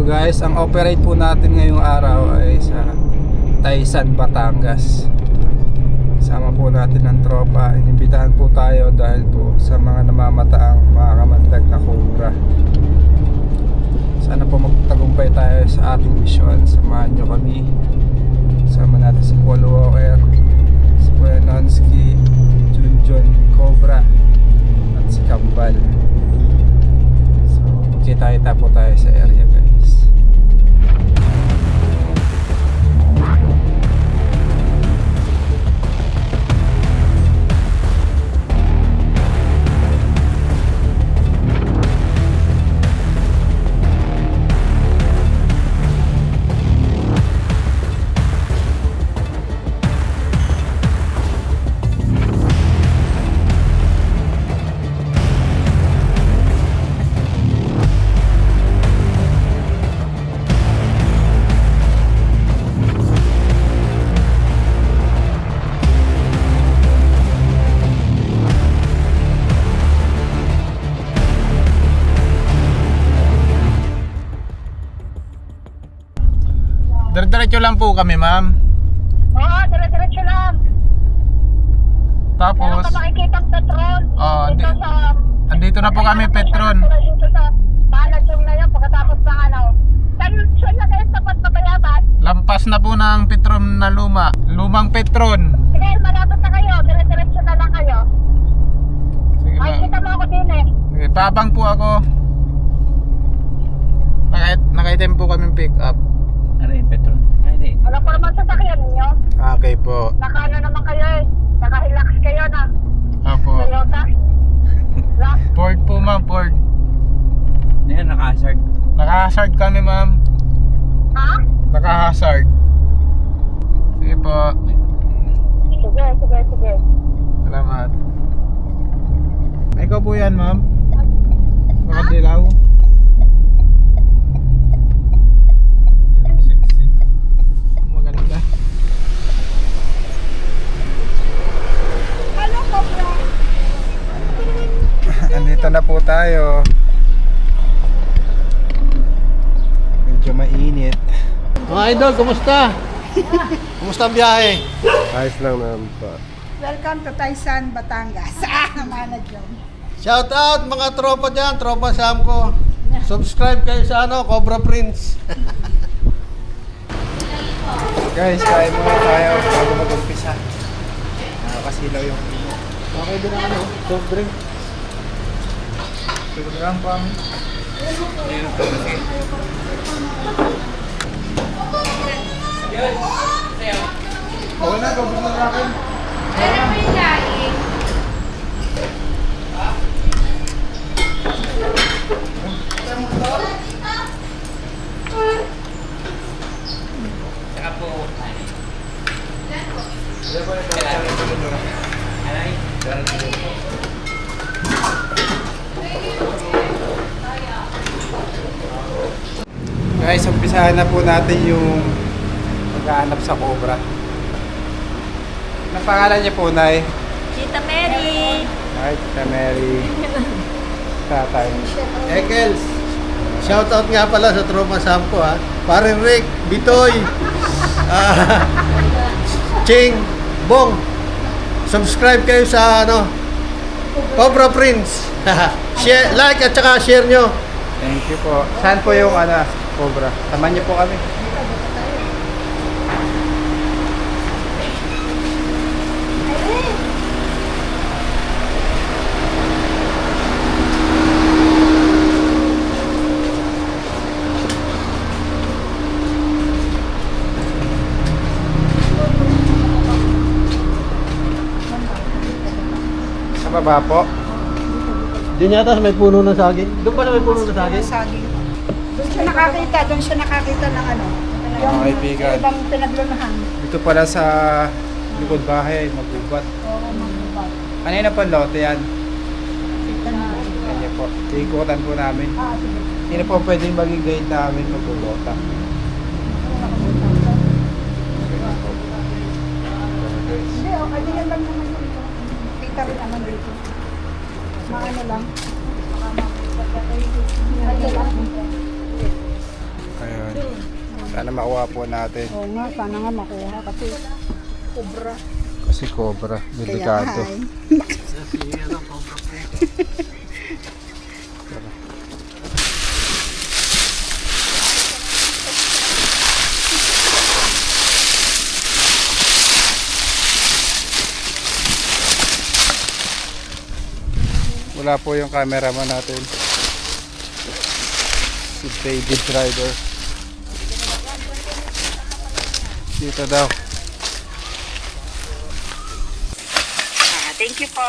guys, ang operate po natin ngayong araw ay sa Taysan, Batangas. Kasama po natin ng tropa. Inimbitahan po tayo dahil po sa mga namamataang mga kamandag na cobra. Sana po magtagumpay tayo sa ating misyon. Samahan nyo kami. Sama natin si Paul Walker, si Kuya Nonsky, Junjun Cobra, at si Kambal. So magkita-kita po tayo sa area, guys. Diretso lang po kami, ma'am. Oo, dire-diretso lang. Meron Tapos, ka makikita petrol. Dito sa... andito na po kami, Petron. Dito sa Maladyong na yan, pagkatapos ng ano. Saan na kayo tapat na Bayabas? Lampas na po ng Petron na luma. Lumang Petron. Sige, malapit na kayo. Dire-diretso na lang kayo. Sige, ma'am. Makikita mo ako din eh. Sige, tabang po ako. Nakaitem po kami pick up. Ano yung Petron? Ay, hindi. Wala pa naman sasakyan ninyo. Okay po. Nakaano naman kayo eh. Naka-relax kayo na. Opo. Toyota. Relax. Ford po, ma'am. Ford. Ano yan, naka-hazard? Naka-hazard kami, ma'am. Ha? Naka-hazard. Sige po. Sige. Salamat. Ikaw po yan, ma'am. Makadilaw. Sexy. Maganda. Ano ko, bro? Andito na po tayo. Medyo mainit. Mga idol, kumusta? Kumusta ang biyahe? Ayos lang naman po. Welcome to Taysan, Batangas. Manager. Shout out mga tropa dyan, tropa Samco. Subscribe kayo sa Cobra Prince. Guys, kain muna tayo bago mag-umpisa. Nakakasilaw yung Okay din ang soft drink. siguro lang po kami. Okay na, gawin na natin. Saka po, Guys, umpisahan na po natin yung paghahanap sa cobra. Anong pangalan niya po, Nay? Tita Mary. Hi, Tita Mary. Tatay. Ekels. Shout out nga pala sa tropa Samco ha. Parin Rick, Bitoy, Ching, Bong. Subscribe kayo sa Cobra Prince. Share, like at saka share nyo. Thank you po. Saan po yung cobra? Taman niyo po kami. Sa baba po. Diyan yata may puno ng saging. Doon pala may puno ng saging. Saging. Doon siya nakakita ng ano. Mga kaibigan. Ibang pinaglunahan. Dito pala sa likod bahay, magubat. Oo, magbubat. Kanina po lote yan. Kita na. Kanya po. Ikutan po namin. Sige. Hindi po pwedeng maging guide namin magbubota. Hindi, okay din lang naman dito. Kita rin naman dito. Maano lang. Ano lang. Sana makuha po natin. Oo nga, sana nga makuha kasi kubra. Kasi cobra, delikado. Kaya, Wala po yung cameraman natin. Si David Driver. Dito daw. Thank you po.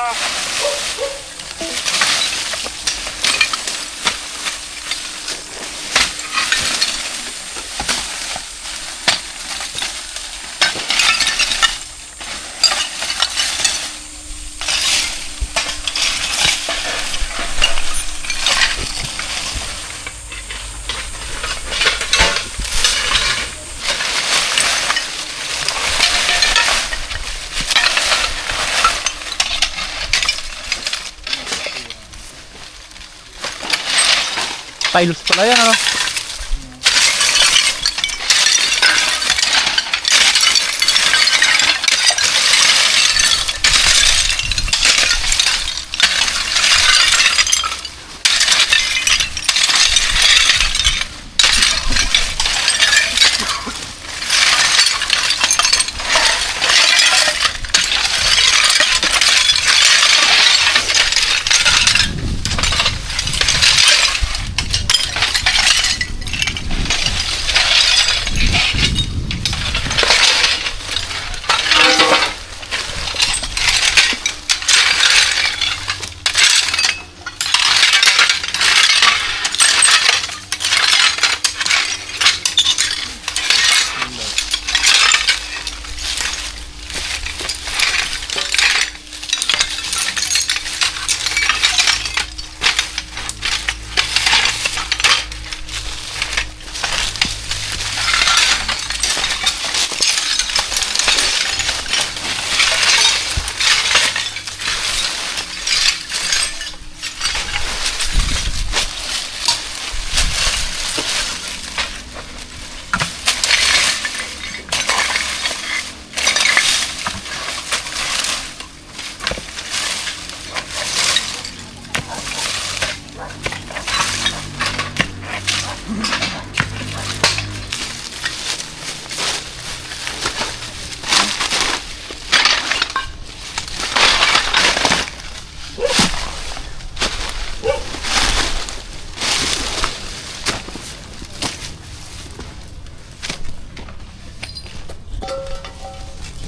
Pilot pala yan, ano?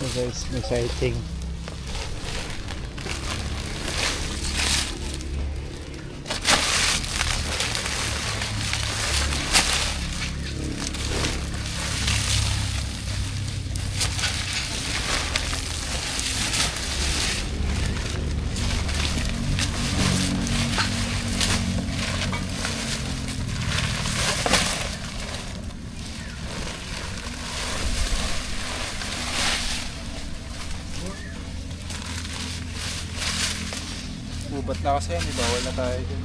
So guys, may sighting. Ubat na kasi yan, bawal na tayo dyan.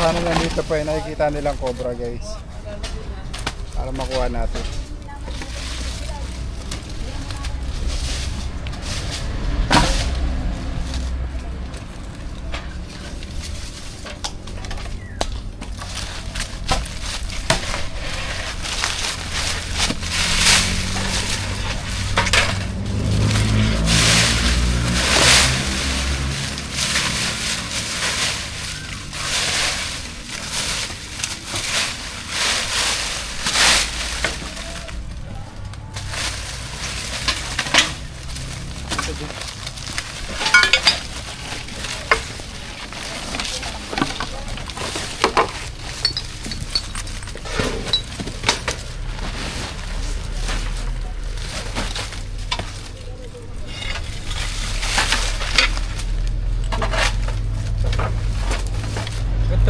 Sana nga dito pa yung nakikita nilang cobra guys, para makuha natin.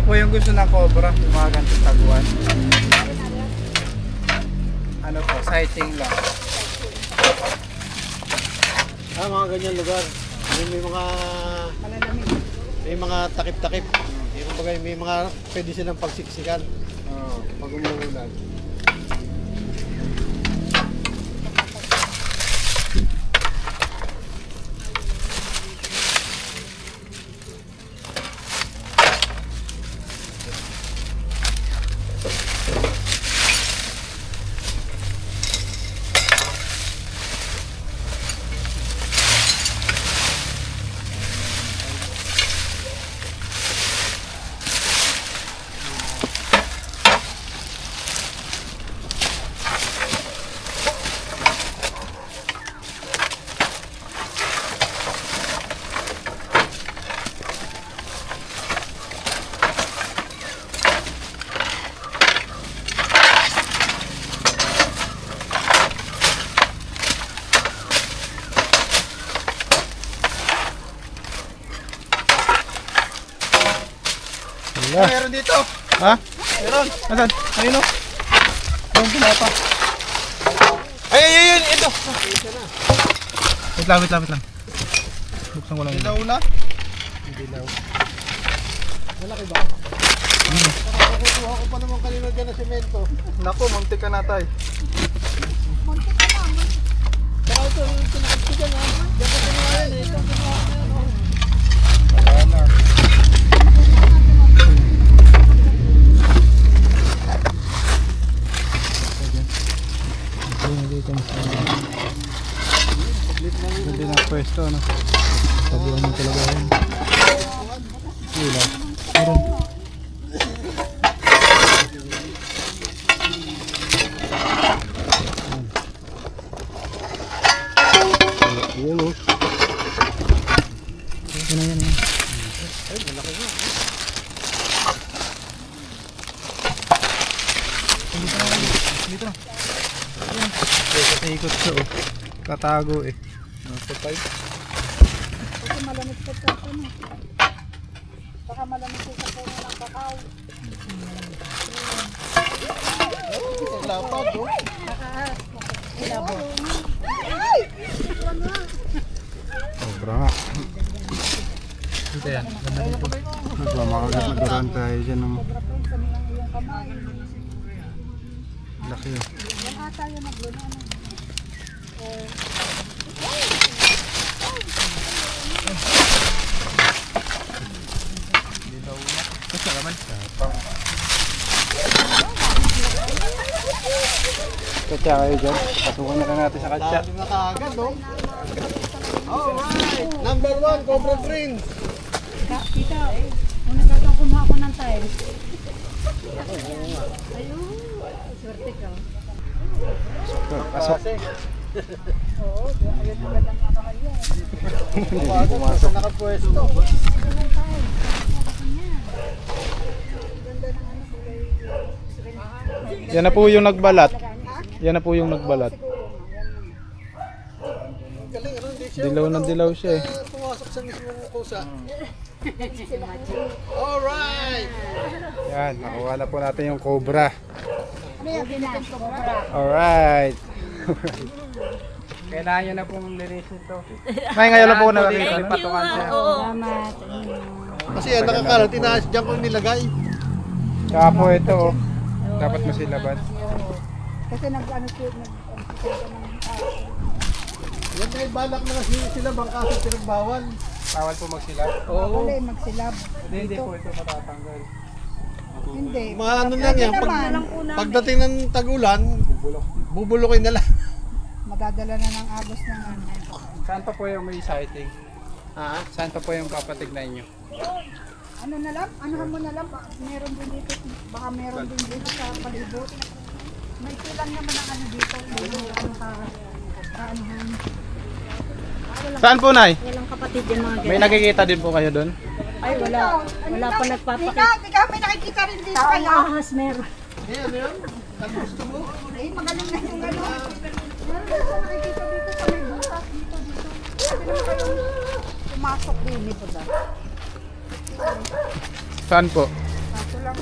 po yung gusto ng cobra, yung mga ganitong taguan. Ano po, sighting lang. Mga ganyan lugar. Malalamig. May mga takip-takip. Yung kumbaga, may mga pwede silang pagsiksikan. Oo, pag umuulan. Meron dito. Ha? Meron. Asan? Ayun o. Ayun, pinapa. Ay, ito. Wait lang. Buksan ko lang yun. Dilaw na. Dilaw. Malaki ba? Nakukuha ko pa naman kanina dyan na semento. Naku, muntik ka na tay. Saka ito, yung tinakit ko dyan ha. Diyan ko kinuha yan eh. Ito kinuha ko yan. Wala na. Dito na pwesto, no? Sabihan mo talaga yun. Wala. Meron. Ayan o. Yan. Ay, malaki nga. Dito na. Ayan. Ikot siya oh. Katago eh. Nasa tayo. Kasi malamig po sa ano. Baka malamig po sa puno ng kakao. Lapad oh. Sobra nga. Ito yan. Nagmamakagat na doon tayo dyan ng Sobra po sa mga iyong kamay. laki oh. Yan ata yung nagluno. Kasi naman. Katsa kayo dyan. Pasukan na natin sa katsa. Dali na kaagad oh. Alright. Number 1, Cobra Prince. Tita, muna ka kumuha ko ng tiles. Ayun, swerte ka. Pasok. Oo, ayun tulad ng mga kayo. Pumasok. Nakapwesto. Ng tiles. Ganda ng ano kulay. Yan na po yung nagbalat. Yan na po yung nagbalat. Galing ano, hindi siya. Dilaw siya eh. Pumasok sa mismong kusa. Alright. Yan, nakuha na po natin yung cobra. Ano yung pinapin ko ba? Alright. Kailangan nyo na pong linisin to. May ngayon lang po nakakita. May patungan siya. Salamat. Kasi yan, nakakalat. Tinaas dyan ko nilagay. Saka po ito oh. Dapat masilaban. Kasi nag-ano po, Yan dahil balak na kasi sila bang kaso pinagbawal. Bawal po magsilab. Oo. Wala magsilab. Hindi po ito matatanggal. Hindi. Mga ano lang yan. naman, Pagdating ng tag-ulan, bubulokin na lang. madadala na ng agos ng ano. Saan pa po yung may sighting? Ha? Saan pa po yung papatignan nyo? Ano na lang? Anuhan mo na lang. Meron din dito. Baka meron din dito sa palibot. May tulang naman ang ano dito. Ano ka? Anuhan. Saan po, Nay? Walang kapatid yan mga May nakikita din po kayo doon? Ay, wala. Wala pa nagpapakita. Hindi kami nakikita rin dito Taong kayo. ahas meron. Eh, ano yun? Ang gusto mo? Ay, magaling na yung ano. Meron din sa nakikita dito sa may butas. Dito. Sabi naman kayong pumasok din ito ba? Saan po? Ito lang.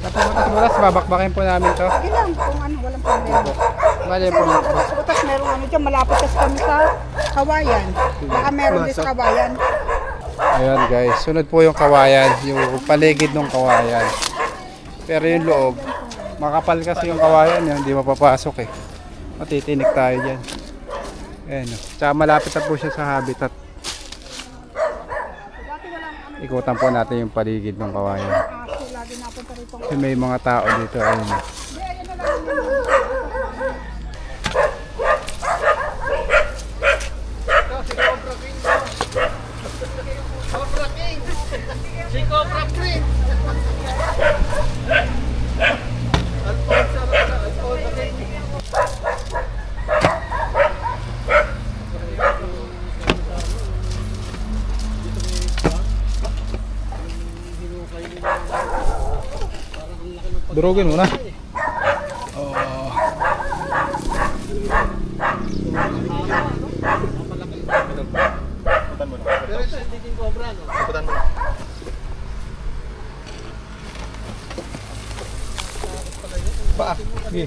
Tapos bukas, babakbakin po namin to. Sige lang, kung ano, walang problema. Bali po. Butas meron ano dyan, malapit kasi kami sa Kawayan. Baka meron din sa Kawayan. Ayan guys, sunod po yung kawayan, yung paligid ng kawayan. Pero yung loob, makapal kasi yung kawayan yun, hindi mapapasok eh. Matitinik tayo dyan. Ayan o. Tsaka malapit na po siya sa habitat. Dati walang ano, Ikutan po natin yung paligid ng kawayan. aso, lagi napunta rito. Kasi may mga tao dito. Ayun. Hindi, ayun na lang yun. Durugin mo na. Pa. Sige.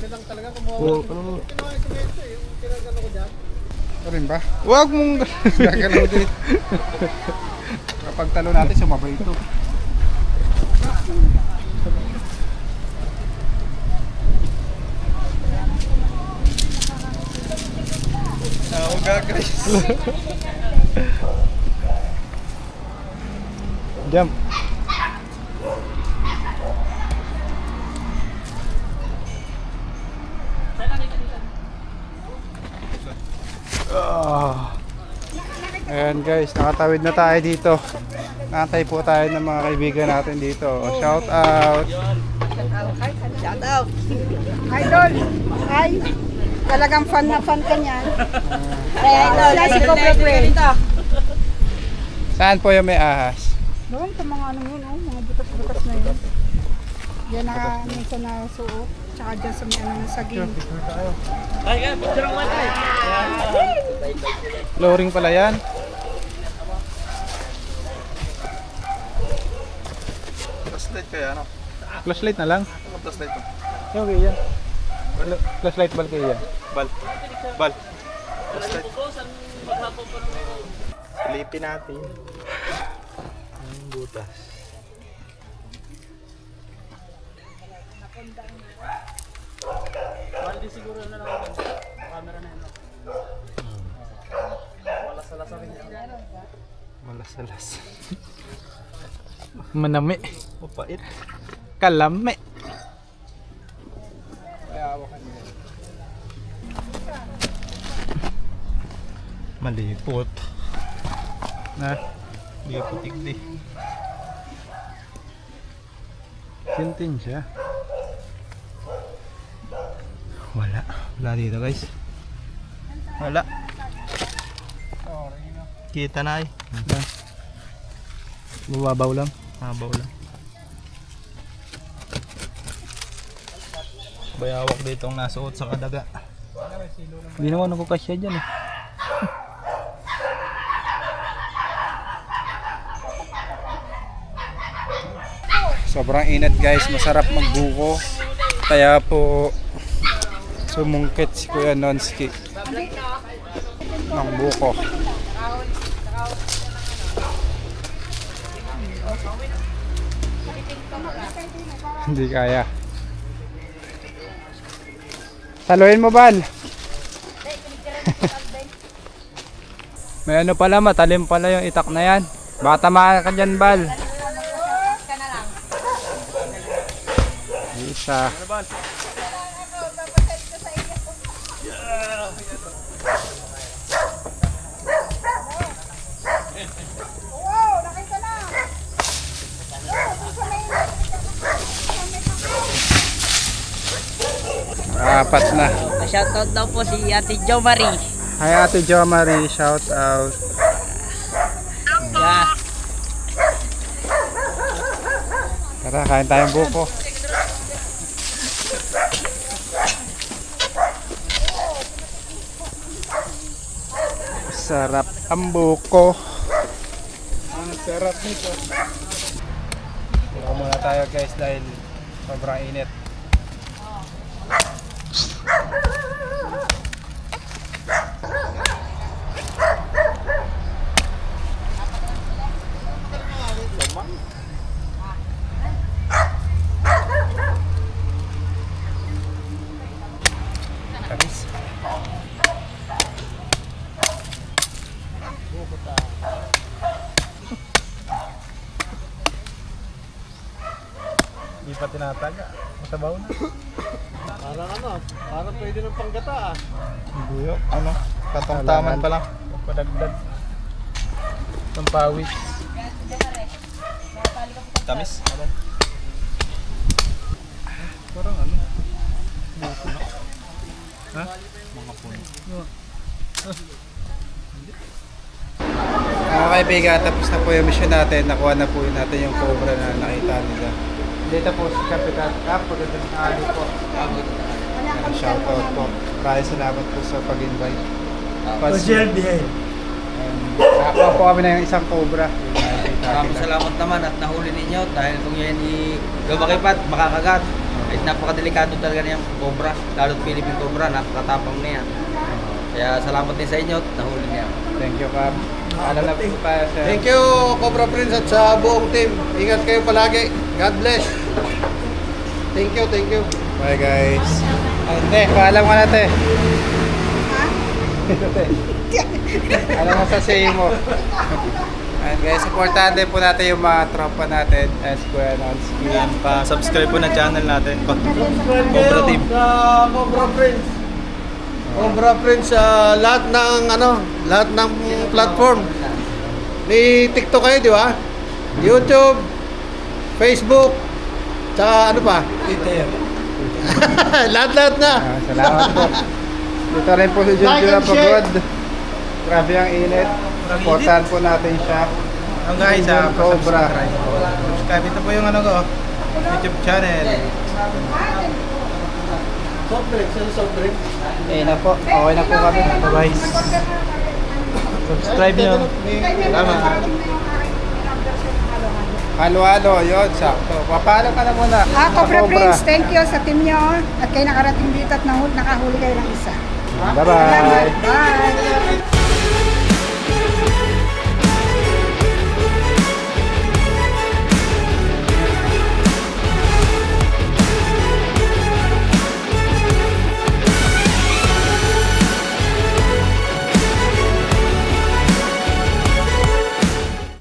Ito rin ba? Huwag mong gagalaw din. Kapag talo natin, sumabay ito. Ako gagawin. Jump. Ayan guys, nakatawid na tayo dito. Nakatay po tayo ng mga kaibigan natin dito. Shout out. Shout out. Idol. Hi. Talagang fan na fan ka niyan. Sila si Cobra Brain. Saan po yung may ahas? Doon sa mga ano yun, oh, mga butas-butas na yun. Yan na minsan na suot. Tsaka dyan sa may ano ng saging. Ay, ka, picture mo tayo. Flooring pala yan. Flashlight kaya ano? Flashlight na lang. Ano flashlight to? Yung okay yan. Flashlight bal kayo yan. Bal. Bal. Flashlight. Silipin natin. Ang butas. Baldi siguro na lang ako. Camera na yun. Wala sa rin yan. Malasalas. Manami. Mapait. Kalame. Malipot. Na, Liputik di. tintin siya. Wala. Wala dito guys. Wala. Kita na ay. Mababaw lang. Mabaw lang. Bayawak dito ang nasuot sa kadaga. Hindi naman ako kasya dyan eh. Sobrang init guys, masarap magbuko. Kaya po sumungkit si Kuya Nonski ng buko. Hindi kaya. Saluhin mo, Bal. May ano pala, matalim pala yung itak na yan. Baka tamaan ka dyan, Bal. Isa. Apat na. Shoutout daw po si Ate Jo Marie. Hi Ate Jo Marie, shout out. Yeah. Tara, kain tayong buko. Sarap ang buko. Sarap nito. Baka muna tayo guys dahil sobrang init. Tamis. Hindi pa tinataga. Masabaw na. Parang pwede ng panggata ah. Buyo, ano? Tatang-taman pa lang. Padagdag. Pampawis. Tamis? Parang ano? Buko na. Ha? Mga puno. Mga kaibigan, tapos na po yung mission natin. Nakuha na po natin yung cobra na nakita nila. Dito po si Kapitan Cap, pagdating ng ali po. Shoutout po. Maraming salamat po sa pag-invite. Nakakuha po kami na yung isang cobra. Maraming salamat naman at nahuli ninyo dahil kung yan lumakipat, makakagat. Ay napakadelikado talaga niyang cobra, lalo't Philippine cobra, nakakatapang na yan. Kaya salamat din sa inyo at nahuli niya. Thank you, Cap. Alam na po tayo sa... Thank you, Cobra Prince at sa buong team. Ingat kayo palagi. God bless. Thank you, thank you. Bye guys. Ate, paalam ka na te. Alam mo sa say mo. And guys, supportahan din po natin yung mga tropa natin. As Kuya Nonsky. Pa-subscribe po na channel natin. Cobra Team. Sa Cobra Prince. Cobra Prince sa lahat ng platform. May TikTok kayo, di ba? YouTube, Facebook, tsaka ano pa? Twitter. Lahat-lahat na. Salamat po. Dito rin po si Like Junjun and ang pagod. Grabe ang init. Supportahan po natin siya. Ang guys, Cobra. subscribe. Ito po yung ano ko, YouTube channel. Soft drinks, ano soft drinks? Eh na po. Okay na po kami. Bye-bye. Subscribe nyo. Salamat. Halo-halo, yun, sakto. Papaalam ka na muna. Cobra Prince, thank you sa team nyo. At kayo nakarating dito at nakahuli kayo ng isa. Bye-bye. Bye!